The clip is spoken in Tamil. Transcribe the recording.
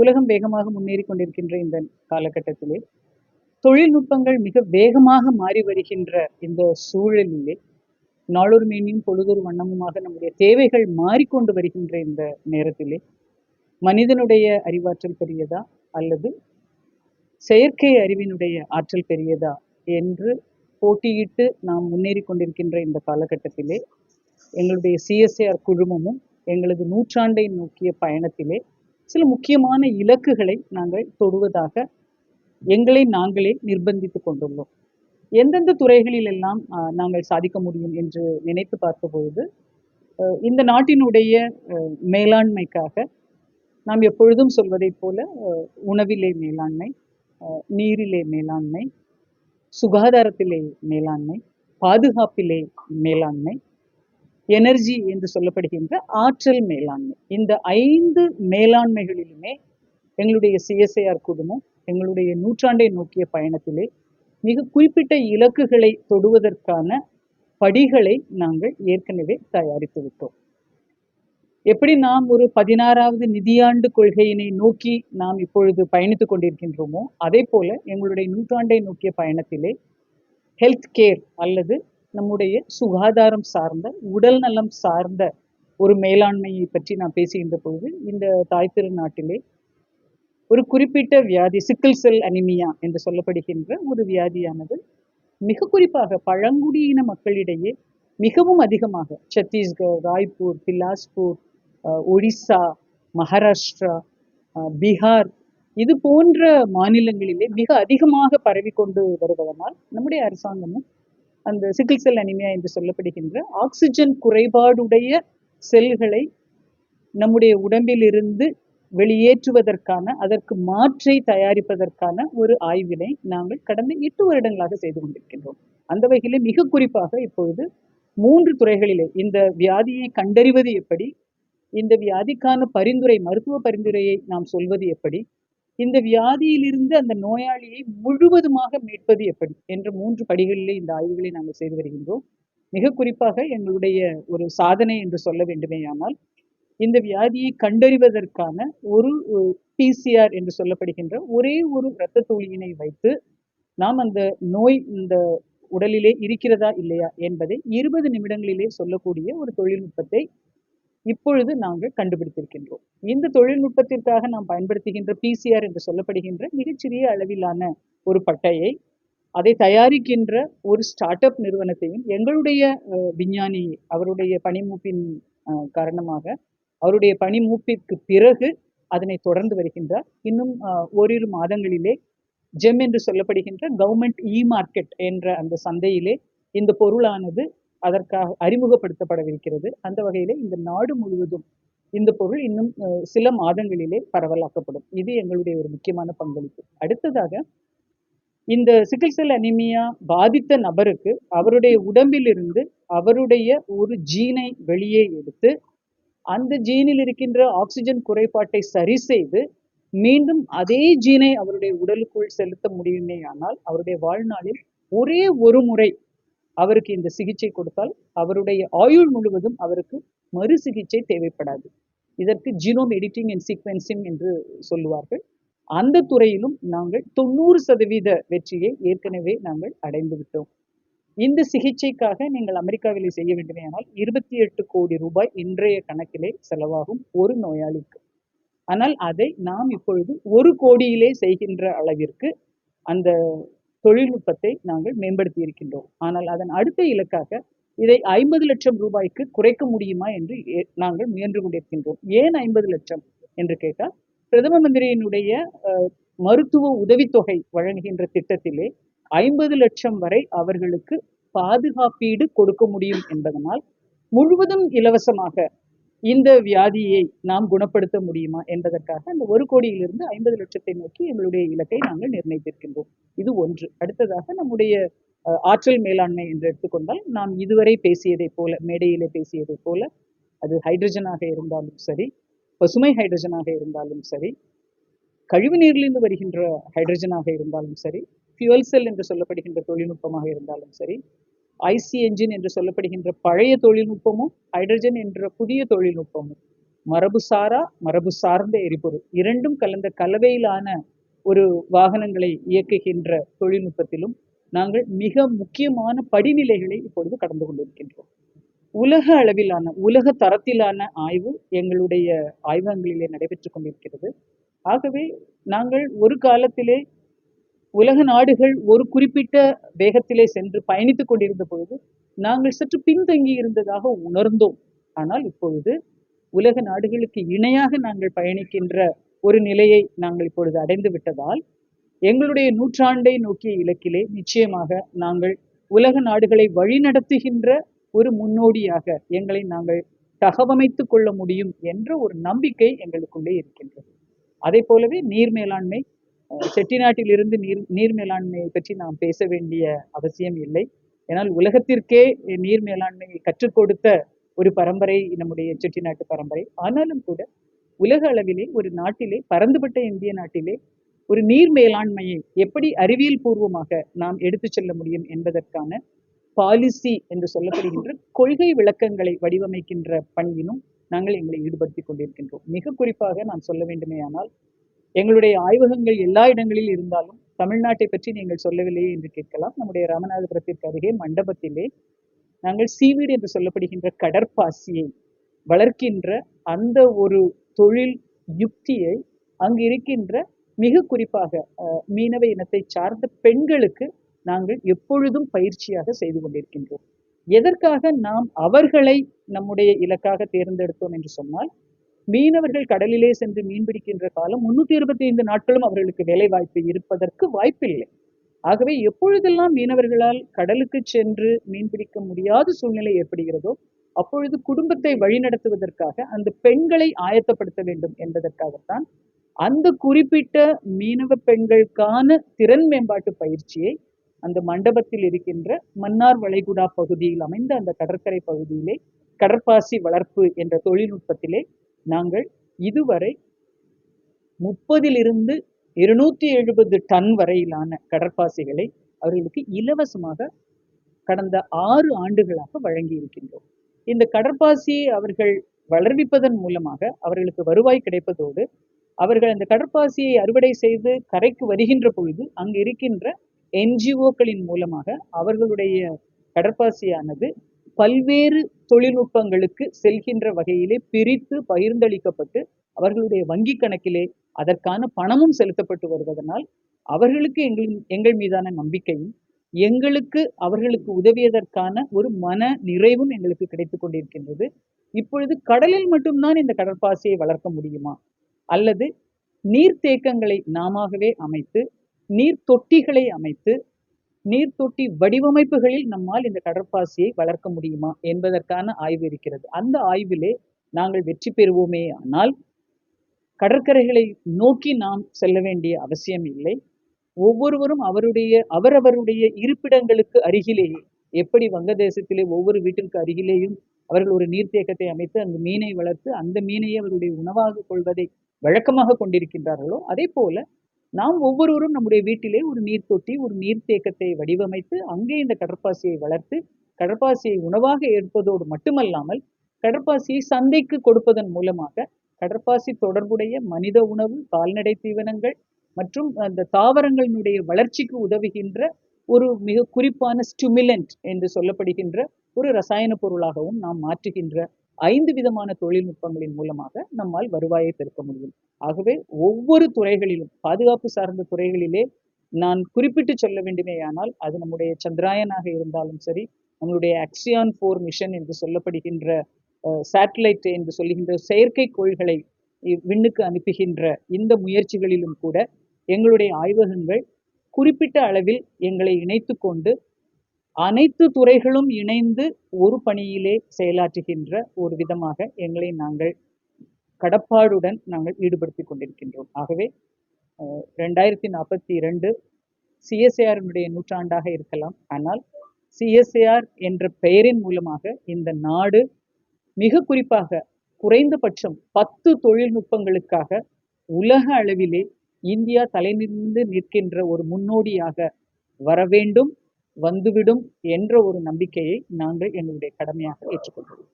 உலகம் வேகமாக முன்னேறி கொண்டிருக்கின்ற இந்த காலகட்டத்திலே தொழில்நுட்பங்கள் மிக வேகமாக மாறி வருகின்ற இந்த சூழலிலே நாளொரு மேனியும் பொழுதொரு வண்ணமுமாக நம்முடைய தேவைகள் மாறிக்கொண்டு வருகின்ற இந்த நேரத்திலே மனிதனுடைய அறிவாற்றல் பெரியதா அல்லது செயற்கை அறிவினுடைய ஆற்றல் பெரியதா என்று போட்டியிட்டு நாம் முன்னேறி கொண்டிருக்கின்ற இந்த காலகட்டத்திலே எங்களுடைய சிஎஸ்ஐஆர் குழுமமும் எங்களது நூற்றாண்டை நோக்கிய பயணத்திலே சில முக்கியமான இலக்குகளை நாங்கள் தொடுவதாக எங்களை நாங்களே நிர்பந்தித்துக் கொண்டுள்ளோம். எந்தெந்த துறைகளில் எல்லாம் நாங்கள் சாதிக்க முடியும் என்று நினைத்து பார்த்தபொழுது இந்த நாட்டினுடைய மேலாண்மைக்காக நாம் எப்பொழுதும் சொல்வதைப் போல உணவிலே மேலாண்மை, நீரிலே மேலாண்மை, சுகாதாரத்திலே மேலாண்மை, பாதுகாப்பிலே மேலாண்மை, எனர்ஜி என்று சொல்லப்படுகின்ற ஆற்றல் மேலாண்மை, இந்த 5 மேலாண்மைகளிலுமே எங்களுடைய சிஎஸ்ஐஆர் குழுமம் எங்களுடைய நூற்றாண்டை நோக்கிய பயணத்திலே மிக குறிப்பிட்ட இலக்குகளை தொடுவதற்கான படிகளை நாங்கள் ஏற்கனவே தயாரித்து விட்டோம். எப்படி நாம் ஒரு 16வது நிதியாண்டு கொள்கையினை நோக்கி நாம் இப்பொழுது பயணித்துக் கொண்டிருக்கின்றோமோ அதே போல எங்களுடைய நூற்றாண்டை நோக்கிய பயணத்திலே ஹெல்த் கேர் அல்லது நம்முடைய சுகாதாரம் சார்ந்த உடல் நலம் சார்ந்த ஒரு மேலாண்மையை பற்றி நாம் பேசுகின்ற பொழுது இந்த தாய் திருநாட்டிலே ஒரு குறிப்பிட்ட வியாதி சிக்கிள் செல் அனிமியா என்று சொல்லப்படுகின்ற ஒரு வியாதியானது மிக குறிப்பாக பழங்குடியின மக்களிடையே மிகவும் அதிகமாக சத்தீஸ்கர், ராய்ப்பூர், பிலாஸ்பூர், ஒடிசா, மகாராஷ்டிரா, பீகார் இது போன்ற மாநிலங்களிலே மிக அதிகமாக பரவிக்கொண்டு வருவதனால் நம்முடைய அரசாங்கமும் அந்த சிக்கிள் செல் அனிமியா என்று சொல்லப்படுகின்ற ஆக்சிஜன் குறைபாடுடைய செல்களை நம்முடைய உடம்பிலிருந்து வெளியேற்றுவதற்கான அதற்கு மாற்றை தயாரிப்பதற்கான ஒரு ஆய்வினை நாங்கள் கடந்த 8 வருடங்களாக செய்து கொண்டிருக்கின்றோம். அந்த வகையிலே மிக குறிப்பாக இப்பொழுது 3 துறைகளிலே இந்த வியாதியை கண்டறிவது எப்படி, இந்த வியாதிக்கான பரிந்துரை மருத்துவ பரிந்துரையை நாம் சொல்வது எப்படி, இந்த வியாதியிலிருந்து அந்த நோயாளியை முழுவதுமாக மீட்பது எப்படி என்ற 3 படிகளிலே இந்த ஆய்வுகளை நாங்கள் செய்து வருகின்றோம். மிக குறிப்பாக எங்களுடைய ஒரு சாதனை என்று சொல்ல வேண்டுமேயானால் இந்த வியாதியை கண்டறிவதற்கான ஒரு பிசிஆர் என்று சொல்லப்படுகின்ற ஒரே ஒரு இரத்த துளியினை வைத்து நாம் அந்த நோய் இந்த உடலிலே இருக்கிறதா இல்லையா என்பதை 20 நிமிடங்களிலே சொல்லக்கூடிய ஒரு தொழில்நுட்பத்தை இப்பொழுது நாங்கள் கண்டுபிடித்திருக்கின்றோம். இந்த தொழில்நுட்பத்திற்காக நாம் பயன்படுத்துகின்ற பிசிஆர் என்று சொல்லப்படுகின்ற மிகச்சிறிய அளவிலான ஒரு பட்டையை அதை தயாரிக்கின்ற ஒரு ஸ்டார்ட் அப் நிறுவனத்தையும் எங்களுடைய விஞ்ஞானி அவருடைய பணிமூப்பின் காரணமாக அவருடைய பணிமூப்பிற்கு பிறகு அதனை தொடர்ந்து வருகின்றார். இன்னும் ஓரிரு மாதங்களிலே ஜெம் என்று சொல்லப்படுகின்ற கவர்மெண்ட் மார்க்கெட் என்ற அந்த சந்தையிலே இந்த பொருளானது அதற்காக அறிமுகப்படுத்தப்படவிருக்கிறது. அந்த வகையிலே இந்த நாடு முழுவதும் இந்த பொருள் இன்னும் சில மாதங்களிலே பரவலாக்கப்படும். இது எங்களுடைய ஒரு முக்கியமான பங்களிப்பு. அடுத்ததாக இந்த சிக்கிள் செல் அனிமியா பாதித்த நபருக்கு அவருடைய உடம்பிலிருந்து அவருடைய ஒரு ஜீனை வெளியே எடுத்து அந்த ஜீனில் இருக்கின்ற ஆக்சிஜன் குறைபாட்டை சரி செய்து மீண்டும் அதே ஜீனை அவருடைய உடலுக்குள் செலுத்த முடியுமேயானால் அவருடைய வாழ்நாளில் ஒரே ஒரு முறை அவருக்கு இந்த சிகிச்சை கொடுத்தால் அவருடைய ஆயுள் முழுவதும் அவருக்கு மறு சிகிச்சை தேவைப்படாது. இதற்கு ஜீனோம் எடிட்டிங் அண்ட் சீக்வென்சிங் என்று சொல்லுவார்கள். அந்த துறையிலும் நாங்கள் 90% வெற்றியை ஏற்கனவே நாங்கள் அடைந்து விட்டோம். இந்த சிகிச்சைக்காக நீங்கள் அமெரிக்காவிலே செய்ய வேண்டுமேயானால் 28 கோடி ரூபாய் இன்றைய கணக்கிலே செலவாகும் ஒரு நோயாளிக்கு. ஆனால் அதை நாம் இப்பொழுது 1 கோடியிலே செய்கின்ற அளவிற்கு அந்த தொழில்நுட்பத்தை நாங்கள் மேம்படுத்தி இருக்கின்றோம். ஆனால் அதன் அடுத்த இலக்காக இதை 50 லட்சம் ரூபாய்க்கு குறைக்க முடியுமா என்று நாங்கள் முயன்று கொண்டிருக்கின்றோம். ஏன் 50 லட்சம் என்று கேட்டால் பிரதம மந்திரியினுடைய மருத்துவ உதவித்தொகை வழங்குகின்ற திட்டத்திலே 50 லட்சம் வரை அவர்களுக்கு பாதுகாப்பீடு கொடுக்க முடியும் என்பதனால் முழுவதும் இலவசமாக இந்த வியாதியை நாம் குணப்படுத்த முடியுமா என்பதற்காக அந்த 1 கோடியிலிருந்து 50 லட்சத்தை நோக்கி எங்களுடைய இலக்கை நாங்கள் நிர்ணயித்திருக்கின்றோம். இது ஒன்று. அடுத்ததாக நம்முடைய ஆற்றல் மேலாண்மை என்று எடுத்துக்கொண்டால் நாம் இதுவரை பேசியதை போல மேடையிலே பேசியதை போல அது ஹைட்ரஜனாக இருந்தாலும் சரி, பசுமை ஹைட்ரஜனாக இருந்தாலும் சரி, கழிவு நீரிலிருந்து வருகின்ற ஹைட்ரஜனாக இருந்தாலும் சரி, ஃபியூவல் செல் என்று சொல்லப்படுகின்ற தொழில்நுட்பமாக இருந்தாலும் சரி, ஐசி என்ஜின் என்று சொல்லப்படுகின்ற பழைய தொழில்நுட்பமும் ஹைட்ரஜன் என்ற புதிய தொழில்நுட்பமும் மரபுசாரா மரபு சார்ந்த எரிபொருள் இரண்டும் கலந்த கலவையிலான ஒரு வாகனங்களை இயக்குகின்ற தொழில்நுட்பத்திலும் நாங்கள் மிக முக்கியமான படிநிலைகளை இப்பொழுது கடந்து கொண்டிருக்கின்றோம். உலக அளவிலான உலக தரத்திலான ஆய்வு எங்களுடைய ஆய்வகங்களிலே நடைபெற்றுக் கொண்டிருக்கிறது. ஆகவே நாங்கள் ஒரு காலத்திலே உலக நாடுகள் ஒரு குறிப்பிட்ட வேகத்திலே சென்று பயணித்துக் கொண்டிருந்த பொழுது நாங்கள் சற்று பின்தங்கி இருந்ததாக உணர்ந்தோம். ஆனால் இப்பொழுது உலக நாடுகளுக்கு இணையாக நாங்கள் பயணிக்கின்ற ஒரு நிலையை நாங்கள் இப்பொழுது அடைந்து விட்டதால் எங்களுடைய நூற்றாண்டை நோக்கிய இலக்கிலே நிச்சயமாக நாங்கள் உலக நாடுகளை வழிநடத்துகின்ற ஒரு முன்னோடியாக எங்களை நாங்கள் தகவமைத்துக் கொள்ள முடியும் என்ற ஒரு நம்பிக்கை எங்களுக்குள்ளே இருக்கின்றது. அதே போலவே நீர் மேலாண்மை, செட்டிநாட்டிலிருந்து நீர் மேலாண்மையை பற்றி நாம் பேச வேண்டிய அவசியம் இல்லை. ஏனால் உலகத்திற்கே நீர் மேலாண்மையை கற்றுக் கொடுத்த ஒரு பரம்பரை நம்முடைய செட்டிநாட்டு பரம்பரை. ஆனாலும் கூட உலக அளவிலே ஒரு நாட்டிலே, பரந்துபட்ட இந்திய நாட்டிலே ஒரு நீர் மேலாண்மையை எப்படி அறிவியல் பூர்வமாக நாம் எடுத்து செல்ல முடியும் என்பதற்கான பாலிசி என்று சொல்லப்படுகின்ற கொள்கை விளக்கங்களை வடிவமைக்கின்ற பணியிலும் நாங்கள் எங்களை ஈடுபடுத்திக் கொண்டிருக்கின்றோம். மிக குறிப்பாக நான் சொல்ல வேண்டுமேயானால், எங்களுடைய ஆய்வகங்கள் எல்லா இடங்களில் இருந்தாலும் தமிழ்நாட்டை பற்றி நீங்கள் சொல்லவில்லையே என்று கேட்கலாம். நம்முடைய ராமநாதபுரத்திற்கு அருகே மண்டபத்திலே நாங்கள் சீவீடு என்று சொல்லப்படுகின்ற கடற்பாசியை வளர்க்கின்ற அந்த ஒரு தொழில் யுக்தியை அங்கு இருக்கின்ற மிக குறிப்பாக மீனவ இனத்தை சார்ந்த பெண்களுக்கு நாங்கள் எப்பொழுதும் பயிற்சியாக செய்து கொண்டிருக்கின்றோம். எதற்காக நாம் அவர்களை நம்முடைய இலக்காக தேர்ந்தெடுத்தோம் என்று சொன்னால், மீனவர்கள் கடலிலே சென்று மீன் பிடிக்கின்ற காலம் 325 நாட்களும் அவர்களுக்கு வேலை வாய்ப்பு இருப்பதற்கு வாய்ப்பில்லை. ஆகவே எப்பொழுதெல்லாம் மீனவர்களால் கடலுக்கு சென்று மீன் பிடிக்க முடியாத சூழ்நிலை ஏற்படுகிறதோ அப்பொழுது குடும்பத்தை வழிநடத்துவதற்காக அந்த பெண்களை ஆயத்தப்படுத்த வேண்டும் என்பதற்காகத்தான் அந்த குறிப்பிட்ட மீனவ பெண்களுக்கான திறன் மேம்பாட்டு பயிற்சியை அந்த மண்டபத்தில் இருக்கின்ற மன்னார் வளைகுடா பகுதியில் அமைந்த அந்த கடற்கரை பகுதியிலே கடற்பாசி வளர்ப்பு என்ற தொழில்நுட்பத்திலே நாங்கள் இதுவரை 30 270 டன் வரையிலான கடற்பாசிகளை அவர்களுக்கு இலவசமாக கடந்த 6 ஆண்டுகளாக வழங்கி இருக்கின்றோம். இந்த கடற்பாசியை அவர்கள் வளர்விப்பதன் மூலமாக அவர்களுக்கு வருவாய் கிடைப்பதோடு அவர்கள் அந்த கடற்பாசியை அறுவடை செய்து கரைக்கு வருகின்ற பொழுது அங்கு இருக்கின்ற என்ஜிஓக்களின் மூலமாக அவர்களுடைய கடற்பாசியானது பல்வேறு தொழில்நுட்பங்களுக்கு செல்கின்ற வகையிலே பிரித்து பகிர்ந்தளிக்கப்பட்டு அவர்களுடைய வங்கி கணக்கிலே அதற்கான பணமும் செலுத்தப்பட்டு வருவதனால் அவர்களுக்கு எங்கள் மீதான நம்பிக்கையும் எங்களுக்கு அவர்களுக்கு உதவியதற்கான ஒரு மன நிறைவும் எங்களுக்கு கிடைத்துக் கொண்டிருக்கின்றது. இப்பொழுது கடலில் மட்டும்தான் இந்த கடற்பாசியை வளர்க்க முடியுமா, அல்லது நீர்த்தேக்கங்களை நாமவே அமைத்து நீர் தொட்டிகளை அமைத்து நீர்த்தொட்டி வடிவமைப்புகளில் நம்மால் இந்த கடற்பாசியை வளர்க்க முடியுமா என்பதற்கான ஆய்வு இருக்கிறது. அந்த ஆய்விலே நாங்கள் வெற்றி பெறுவோமே ஆனால் கடற்கரைகளை நோக்கி நாம் செல்ல வேண்டிய அவசியம் இல்லை. ஒவ்வொருவரும் அவரவருடைய இருப்பிடங்களுக்கு அருகிலேயே, எப்படி வங்கதேசத்திலே ஒவ்வொரு வீட்டிற்கு அருகிலேயும் அவர்கள் ஒரு நீர்த்தேக்கத்தை அமைத்து அந்த மீனை வளர்த்து அந்த மீனையே அவருடைய உணவாக கொள்வதை வழக்கமாக கொண்டிருக்கின்றார்களோ, அதே போல நாம் ஒவ்வொருவரும் நம்முடைய வீட்டிலே ஒரு நீர் தொட்டி, ஒரு நீர்த்தேக்கத்தை வடிவமைத்து அங்கே இந்த கடற்பாசியை வளர்த்து கடற்பாசியை உணவாக ஏற்பதோடு மட்டுமல்லாமல் கடற்பாசியை சந்தைக்கு கொடுப்பதன் மூலமாக கடற்பாசி தொடர்புடைய மனித உணவு, கால்நடை தீவனங்கள் மற்றும் அந்த தாவரங்களினுடைய வளர்ச்சிக்கு உதவுகின்ற ஒரு மிக குறிப்பான ஸ்டிமுலண்ட் என்று சொல்லப்படுகின்ற ஒரு ரசாயன பொருளாகவும் நாம் மாற்றுகின்ற 5 விதமான தொழில்நுட்பங்களின் மூலமாக நம்மால் வருவாயை பெருக்க முடியும். ஆகவே ஒவ்வொரு துறைகளிலும், பாதுகாப்பு சார்ந்த துறைகளிலே நான் குறிப்பிட்டு சொல்ல வேண்டுமேயானால் அது நம்முடைய சந்திராயனாக இருந்தாலும் சரி, நம்மளுடைய ஆக்சியான் 4 மிஷன் என்று சொல்லப்படுகின்ற சேட்டலைட் என்று சொல்லுகின்ற செயற்கைக்கோள்களை விண்ணுக்கு அனுப்புகின்ற இந்த முயற்சிகளிலும் கூட எங்களுடைய ஆய்வகங்கள் குறிப்பிட்ட அளவில் எங்களை இணைத்து கொண்டு அனைத்து துறைகளும் இணைந்து ஒரு பணியிலே செயலாற்றுகின்ற ஒரு விதமாக எங்களை நாங்கள் கடப்பாடுடன் நாங்கள் ஈடுபடுத்திக் கொண்டிருக்கின்றோம். ஆகவே 2042 சிஎஸ்ஐஆரினுடைய நூற்றாண்டாக இருக்கலாம். ஆனால் சிஎஸ்ஐஆர் என்ற பெயரின் மூலமாக இந்த நாடு மிக குறிப்பாக குறைந்தபட்சம் 10 தொழில்நுட்பங்களுக்காக உலக அளவிலே இந்தியா தலைநிமிர்ந்து நிற்கின்ற ஒரு முன்னோடியாக வர வேண்டும், வந்துவிடும் என்ற ஒரு நம்பிக்கையை நாங்கள் எங்களுடைய கடமையாக ஏற்றுக்கொள்கிறோம்.